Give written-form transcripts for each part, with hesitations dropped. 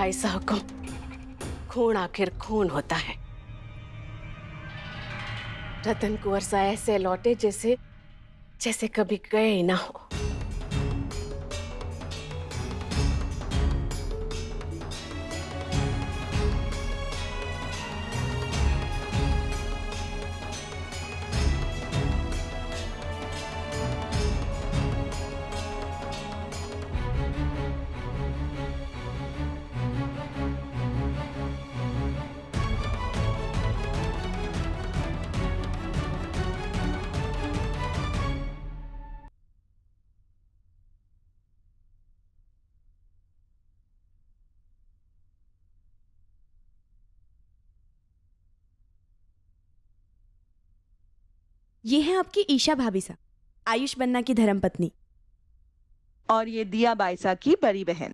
भाई साहब, खून आखिर खून होता है। रतन कुंवर सा ऐसे लौटे जैसे जैसे कभी गए ही ना हो। ये है आपकी ईशा भाभी साहब, आयुष बन्ना की धर्मपत्नी। और ये दिया बाईसा की बड़ी बहन।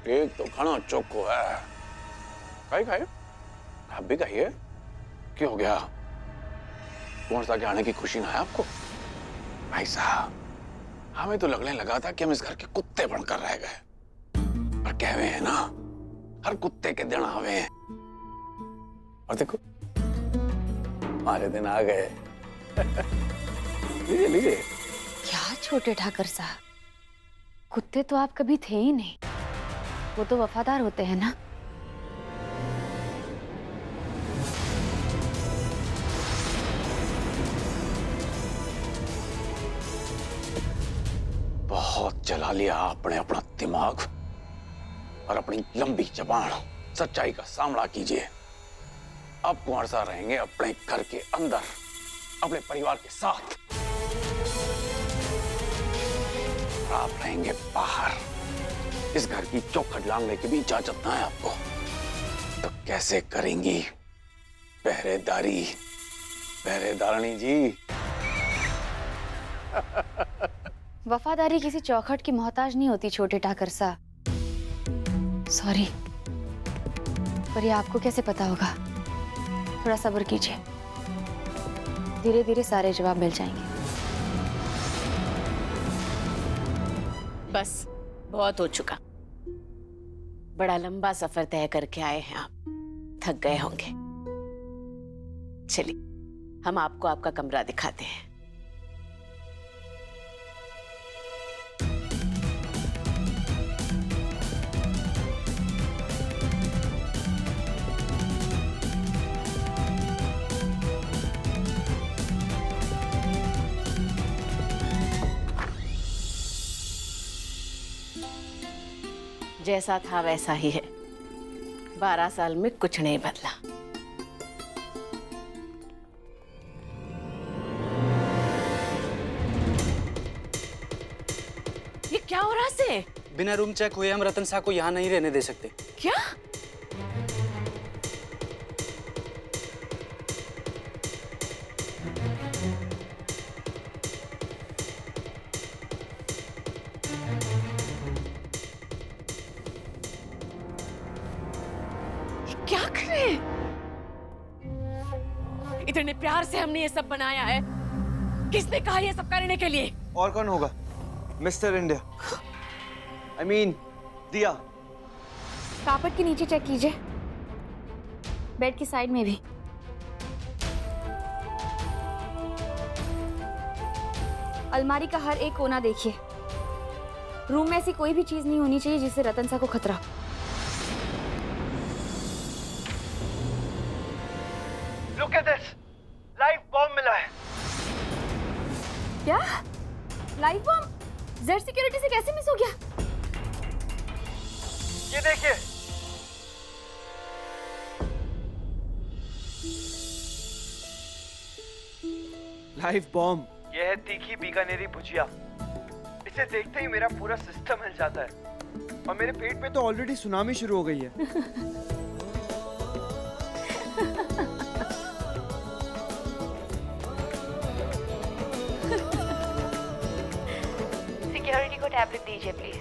केक तो खाना चोखो है। खाइए खाइए, आप भी खाइए। क्या हो गया? कौन सा के आने की खुशी ना है आपको? भाई साहब, हमें तो लगने लगा था कि हम इस घर के कुत्ते बनकर रह गए, पर कहवे हैं ना, हर कुत्ते के दिन आवे हैं। और देखो, हमारे दिन आ गए। लीजिए लीजिए। क्या छोटे ठाकर साहब, कुत्ते तो आप कभी थे ही नहीं। वो तो वफादार होते हैं ना। बहुत चला लिया आपने अपना दिमाग और अपनी लंबी जबान। सच्चाई का सामना कीजिए। अब कुंवर सा रहेंगे अपने घर के अंदर, अपने परिवार के साथ। आप रहेंगे बाहर। इस घर की चौखट लांघने की भी इजाजत ना है आपको। तो कैसे करेंगी पहरेदारी, पहरेदारनी जी? वफादारी किसी चौखट की मोहताज नहीं होती छोटे ठाकर साहब। सॉरी, पर ये आपको कैसे पता होगा? थोड़ा सब्र कीजिए, धीरे धीरे सारे जवाब मिल जाएंगे। बस बहुत हो चुका। बड़ा लंबा सफर तय करके आए हैं आप, थक गए होंगे। चलिए, हम आपको आपका कमरा दिखाते हैं। जैसा था वैसा ही है। 12 साल में कुछ नहीं बदला। ये क्या हो रहा है? बिना रूम चेक हुए हम रतन साहब को यहाँ नहीं रहने दे सकते। क्या? क्या कर रहे हैं? इतने प्यार से हमने ये सब बनाया है। किसने कहा ये सब करने के लिए? और कौन होगा? मिस्टर इंडिया, I mean, दिया। कार्पेट के नीचे चेक कीजिए, बेड की साइड में भी। अलमारी का हर एक कोना देखिए। रूम में ऐसी कोई भी चीज नहीं होनी चाहिए जिससे रतन साहब को खतरा हो। Look at this, live bomb मिला है। क्या? Live bomb? जेड सिक्योरिटी से कैसे मिस हो गया? ये देखिए। Live bomb. यह है तीखी बीकानेरी भुजिया। इसे देखते ही मेरा पूरा सिस्टम हिल जाता है और मेरे पेट में तो ऑलरेडी सुनामी शुरू हो गई है। सिक्योरिटी को टैबलेट दीजिए प्लीज।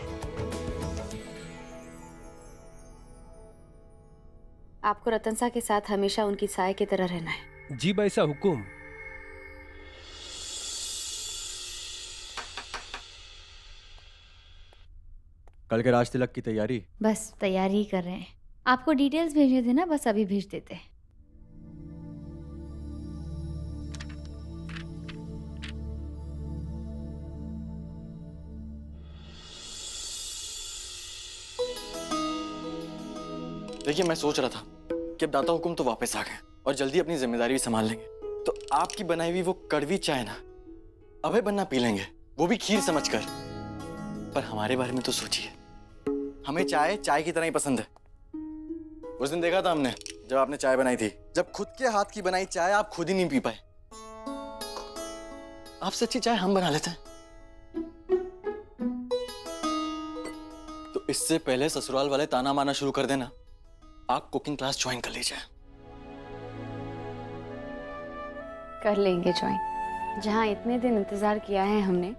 आपको रतनसा के साथ हमेशा उनकी साय की तरह रहना है। जी भाई साहब, हुकुम। कल के राज तिलक की तैयारी? बस तैयारी ही कर रहे हैं। आपको डिटेल्स भेजे थे ना, बस अभी भेज देते। देखिए, मैं सोच रहा था कि अब दाता हुकुम तो वापस आ गए और जल्दी अपनी जिम्मेदारी भी संभाल लेंगे, तो आपकी बनाई हुई वो कड़वी चाय ना अभय बन्ना पी लेंगे, वो भी खीर समझकर। पर हमारे बारे में तो सोचिए, हमें चाय चाय की तरह ही पसंद है। उस दिन देखा था हमने जब आपने चाय बनाई थी, जब खुद के हाथ की बनाई चाय आप खुद ही नहीं पी पाए। आपसे अच्छी चाय हम बना लेते हैं। तो इससे पहले ससुराल वाले ताना मारना शुरू कर देना, आप कुकिंग क्लास ज्वाइन कर लीजिए। कर लेंगे ज्वाइन। जहाँ इतने दिन इंतजार किया है हमने,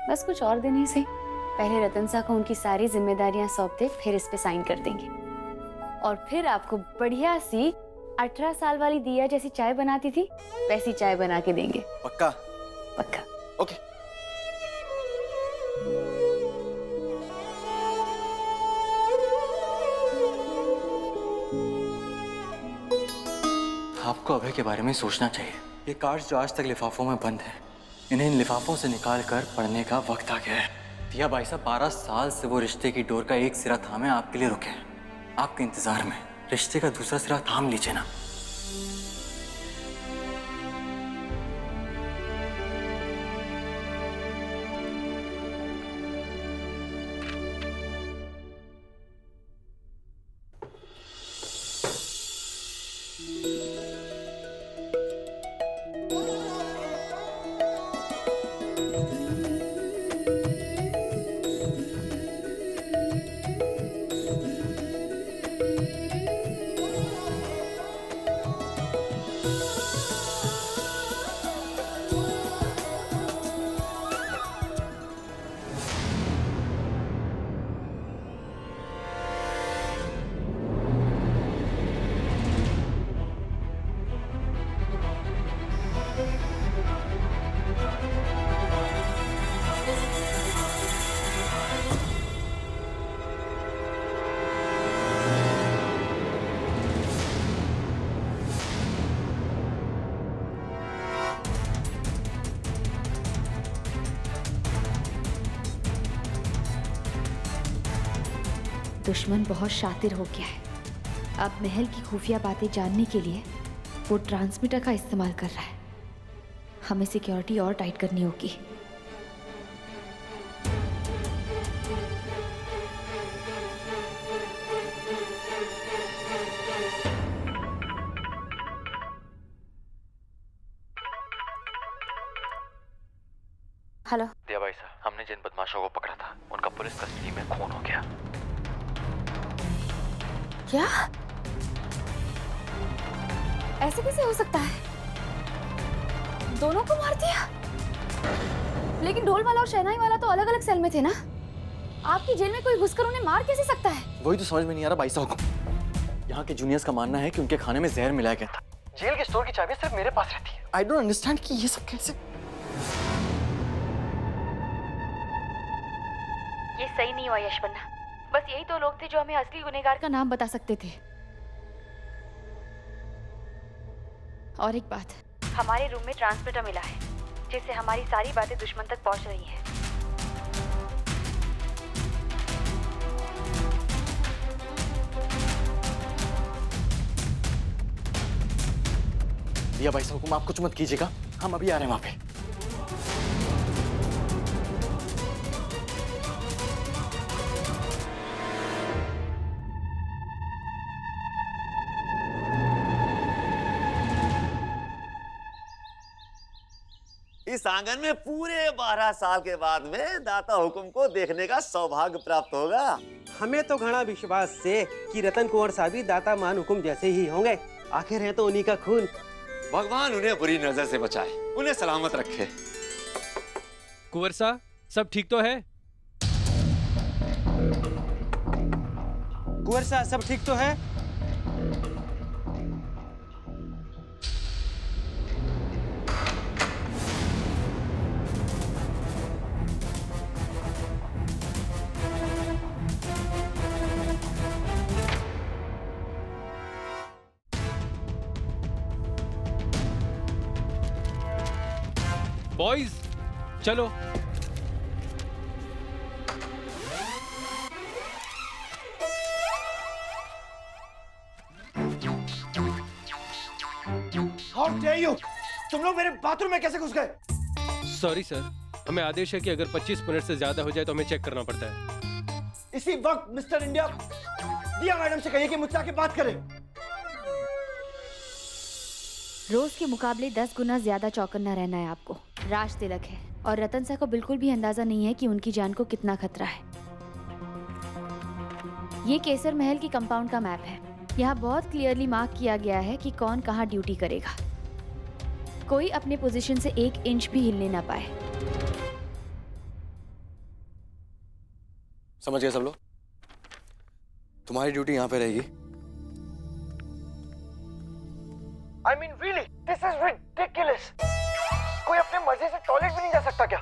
बस कुछ और दिन ही से। पहले रतनसा को उनकी सारी जिम्मेदारियां सौंप दे, फिर इस पे साइन कर देंगे और फिर आपको बढ़िया सी 18 साल वाली दिया जैसी चाय बनाती थी वैसी चाय बना के देंगे। पक्का? पक्का। ओके। आपको अभय के बारे में सोचना चाहिए। ये कार्ड्स जो आज तक लिफाफों में बंद है, इन्हें इन लिफाफों से निकाल कर पढ़ने का वक्त आ गया है। दिया भाई साहब 12 साल से वो रिश्ते की डोर का एक सिरा थामे आपके लिए रुके हैं, आपके इंतजार में। रिश्ते का दूसरा सिरा थाम लीजिए ना। दुश्मन बहुत शातिर हो गया है। अब महल की खुफिया बातें जानने के लिए वो ट्रांसमीटर का इस्तेमाल कर रहा है। हमें सिक्योरिटी और टाइट करनी होगी। हेलो दिया भाई साहब, हमने जिन बदमाशों को पकड़ा था उनका पुलिस कस्टडी में खून हो गया। क्या? ऐसे कैसे हो सकता है? दोनों को मार दिया? लेकिन ढोल वाला और शहनाई वाला तो अलग अलग सेल में थे ना। आपकी जेल में कोई घुसकर उन्हें मार कैसे सकता है? वही तो समझ में नहीं आ रहा भाई साहब को। यहाँ के जूनियर्स का मानना है कि उनके खाने में जहर मिलाया गया था। जेल के स्टोर की चाबी सिर्फ मेरे पास रहती है। आई डोंट अंडरस्टैंड कि ये सब कैसे। ये सही नहीं हुआ यशवन्ना। बस यही तो लोग थे जो हमें असली गुनहगार का नाम बता सकते थे। और एक बात, हमारे रूम में ट्रांसमीटर मिला है जिससे हमारी सारी बातें दुश्मन तक पहुंच रही हैं। दिया भाई साहब हुकुम, आप कुछ मत कीजिएगा, हम अभी आ रहे हैं वहां पे। इस आंगन में पूरे 12 साल के बाद में दाता हुकुम को देखने का सौभाग्य प्राप्त होगा। हमें तो घना विश्वास से कि रतन कुंवर साहब भी दाता मान हुकुम जैसे ही होंगे। आखिर है तो उन्हीं का खून। भगवान उन्हें बुरी नजर से बचाए, उन्हें सलामत रखे। कुंवर साहब सब ठीक तो है? कुंवर साहब सब ठीक तो है? बॉयज चलो। How dare you? तुम लोग मेरे बाथरूम में कैसे घुस गए? सॉरी सर, हमें आदेश है कि अगर 25 मिनट से ज्यादा हो जाए तो हमें चेक करना पड़ता है। इसी वक्त मिस्टर इंडिया दिया मैडम से कहिए कि मुझसे आके बात करें। रोज के मुकाबले 10 गुना ज्यादा चौकन्ना रहना है आपको। राज तिलक है और रतन सा को बिल्कुल भी अंदाजा नहीं है कि उनकी जान को कितना खतरा है। ये केसर महल की कंपाउंड का मैप है। यहाँ बहुत क्लियरली मार्क किया गया है कि कौन कहाँ ड्यूटी करेगा। कोई अपने पोजीशन से 1 इंच भी हिलने ना पाए। समझ गए सब लोग? तुम्हारी ड्यूटी यहाँ पे रहेगी। I mean really, this is ridiculous. कोई अपने मर्जी से टॉयलेट भी नहीं जा सकता क्या?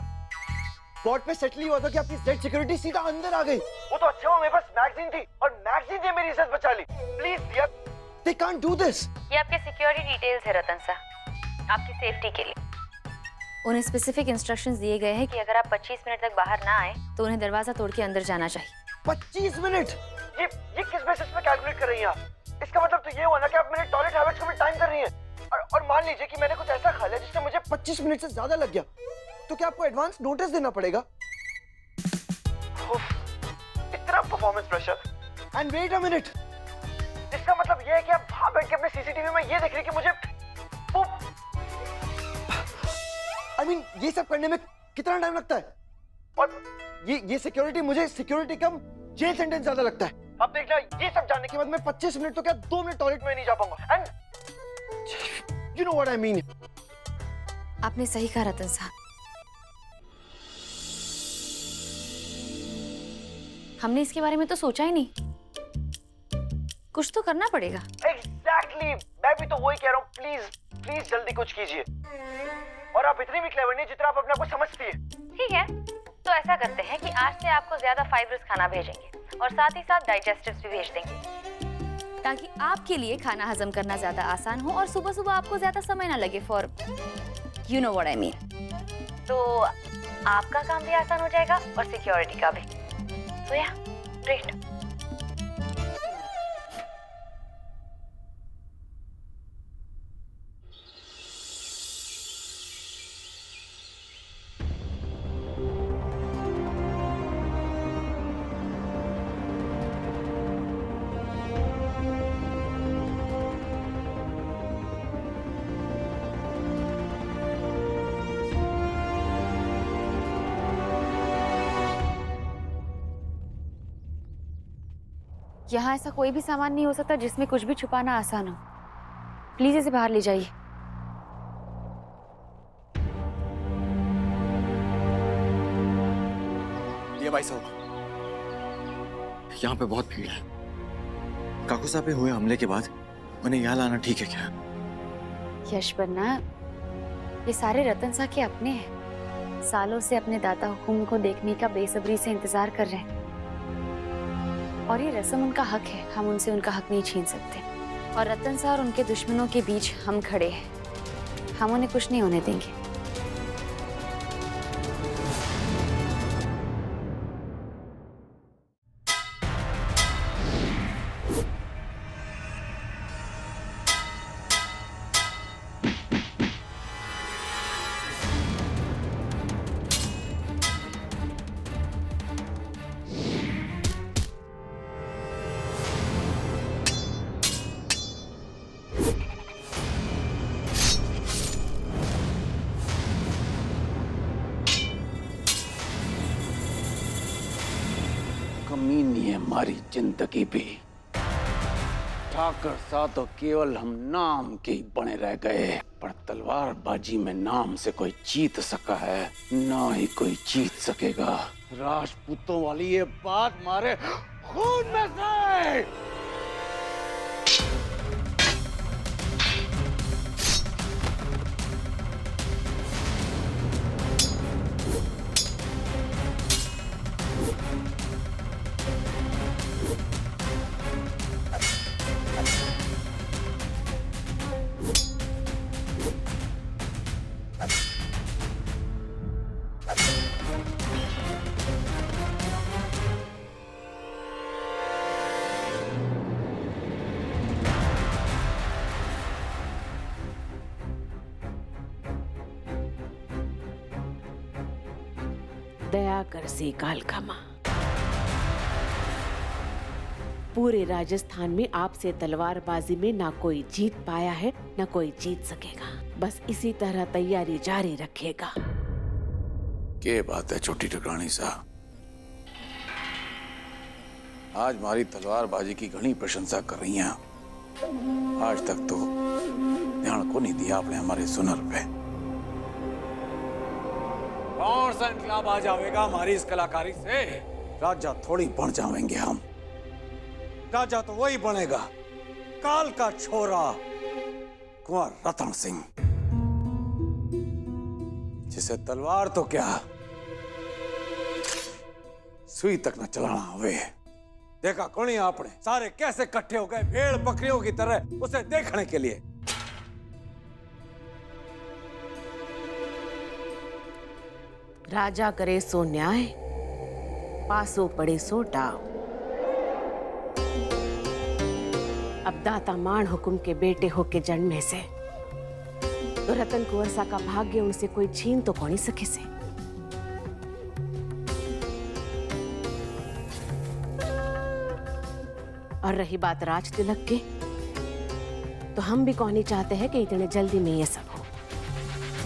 बोर्ड पे सेटल ही हुआ था कि आपकी जेड सिक्योरिटी सीधा अंदर आ गई। वो तो अच्छा हुआ मेरे पास मैगजीन थी और मैगजीन ने मेरी इज्जत बचा ली। प्लीज दिया, they can't do this. ये आपके सिक्योरिटी डिटेल्स है रतन सा, आपकी सेफ्टी के लिए। उन्हें स्पेसिफिक इंस्ट्रक्शंस दिए गए हैं कि अगर आप 25 मिनट तक बाहर ना आए तो उन्हें दरवाजा तोड़ के अंदर जाना चाहिए। 25 मिनट? ये किस बेसिस पे कैलकुलेट कर रही हैं आप? इसका मतलब तो ये हुआ ना कि आप मेरे टॉयलेट हैबिट्स को भी टाइम कर रही हैं। और मान लीजिए कि मैंने कुछ ऐसा खा लिया जिससे मुझे 25 मिनट से ज्यादा लग गया, तो क्या आपको एडवांस नोटिस देना पड़ेगा? इतना performance pressure. And wait a minute, इसका मतलब ये है कि आप वहां बैठ के अपने सीसीटीवी में ये देख रही कि मुझे I mean, ये सब करने में कितना टाइम लगता है? और ये सिक्योरिटी मुझे सिक्योरिटी कम जेल सेंटेंस ज्यादा लगता है। अब देखना, ये सब जानने के बाद मैं 25 मिनट तो क्या 2 मिनट टॉयलेट में नहीं जा पाऊंगा। And you know what I mean. आपने सही कहा रतन साहब। हमने इसके बारे में तो सोचा ही नहीं। कुछ तो करना पड़ेगा। Exactly. मैं भी तो वही कह रहा हूँ। प्लीज जल्दी कुछ कीजिए। और आप इतनी भी क्लेवर नहीं जितना आप अपने आप को समझती है। ठीक है, तो ऐसा करते हैं कि आज से आपको ज्यादा फाइबरस खाना भेजेंगे और साथ ही साथ डाइजेस्टिव्स भी भेज देंगे, ताकि आपके लिए खाना हजम करना ज्यादा आसान हो और सुबह सुबह आपको ज्यादा समय ना लगे for you know what I mean. तो आपका काम भी आसान हो जाएगा और सिक्योरिटी का भी। तो या ग्रेट। यहाँ ऐसा कोई भी सामान नहीं हो सकता जिसमें कुछ भी छुपाना आसान हो। प्लीज इसे बाहर ले जाइए। ये भाई साहब, यहाँ पे बहुत भीड़ है। काकू साहब पे हुए हमले के बाद उन्हें यहाँ लाना ठीक है क्या? यश बन्ना, ये सारे रतन सा के अपने हैं। सालों से अपने दाता हुकुम को देखने का बेसब्री से इंतजार कर रहे हैं और ये रस्म उनका हक है। हम उनसे उनका हक नहीं छीन सकते। और रतन सा और उनके दुश्मनों के बीच हम खड़े हैं। हम उन्हें कुछ नहीं होने देंगे। कमीनी है हमारी जिंदगी भी। ठाकर सा तो केवल हम नाम के ही बने रह गए, पर तलवारबाजी में नाम से कोई जीत सका है ना ही कोई जीत सकेगा। राजपूतों वाली ये बात मारे खून में से। दया कर से कालखमा। पूरे राजस्थान में आपसे तलवारबाजी में ना कोई जीत पाया है ना कोई जीत सकेगा। बस इसी तरह तैयारी जारी रखेगा। क्या बात है छोटी टकरानी सा, आज हमारी तलवारबाजी की घनी प्रशंसा कर रही हैं। आज तक तो ध्यान को नहीं दिया आपने हमारे सुनर पे। कौन सा इनकलाब आ जाएगा हमारी इस कलाकारी से? राजा थोड़ी बन जाएंगे हम, राजा तो वही बनेगा काल का छोरा कुंवर रतन सिंह, जिसे तलवार तो क्या सुई तक न चलाना हवे। देखा कौन आपने सारे कैसे इकट्ठे हो गए भेड़ बकरियों की तरह उसे देखने के लिए। राजा करे सो न्याय, पासो पड़े सो डाव। अब दाता मान हुकुम के बेटे होके जन्मे से तो रतन कुंवर सा का भाग्य उनसे कोई छीन तो कौन ही सके से। और रही बात राज तिलक के, तो हम भी कौन ही चाहते हैं कि इतने जल्दी में ये सब हो।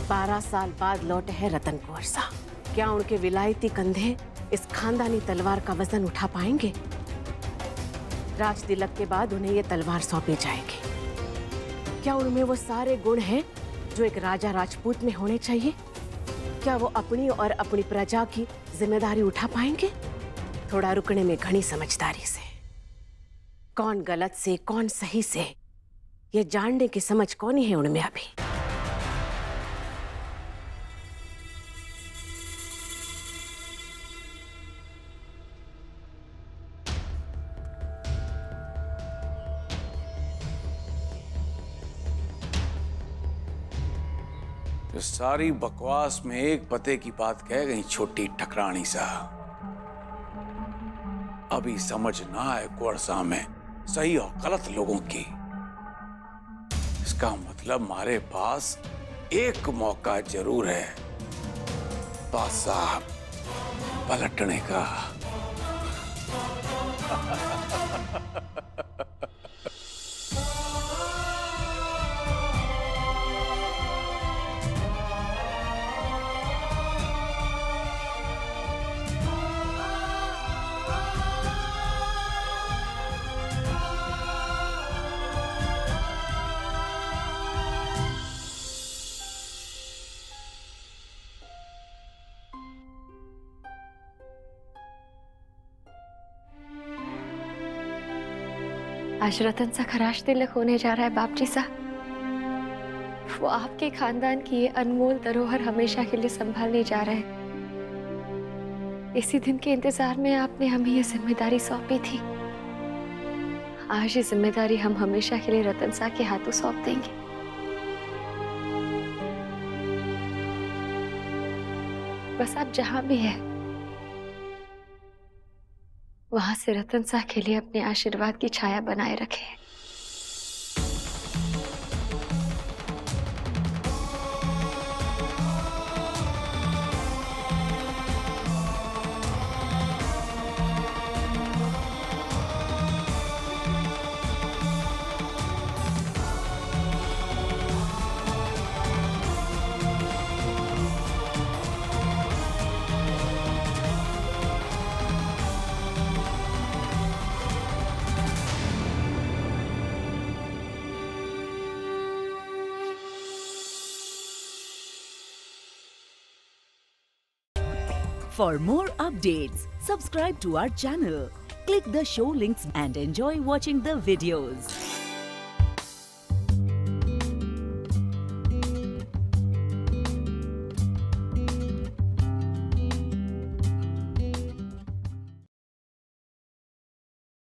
12 साल बाद लौटे हैं रतन कुंवर सा। क्या उनके विलायती कंधे इस खानदानी तलवार का वजन उठा पाएंगे? राज तिलक के बाद उन्हें ये तलवार सौंपी जाएगी। क्या उनमें वो सारे गुण हैं जो एक राजा राजपूत में होने चाहिए? क्या वो अपनी और अपनी प्रजा की जिम्मेदारी उठा पाएंगे? थोड़ा रुकने में घनी समझदारी से, कौन गलत से कौन सही से ये जानने की समझ कौन ही है उनमें अभी। तो सारी बकवास में एक पते की बात कह गई छोटी ठकरानी सा। अभी समझ ना आए कुंवर में सही और गलत लोगों की। इसका मतलब हमारे पास एक मौका जरूर है बादशाह पलटने का। आज रतन सा खराश तिलक होने जा रहा है बाप जी सा। वो आपके खानदान की ये अनमोल धरोहर हमेशा के लिए संभालने जा रहे हैं। इसी दिन के इंतजार में आपने हमें ये जिम्मेदारी सौंपी थी। आज ये जिम्मेदारी हम हमेशा के लिए रतन सा के हाथों सौंप देंगे। बस आप जहां भी है वहां से रतन सा के लिए अपने आशीर्वाद की छाया बनाए रखें। For more updates, subscribe to our channel, click the show links and enjoy watching the videos.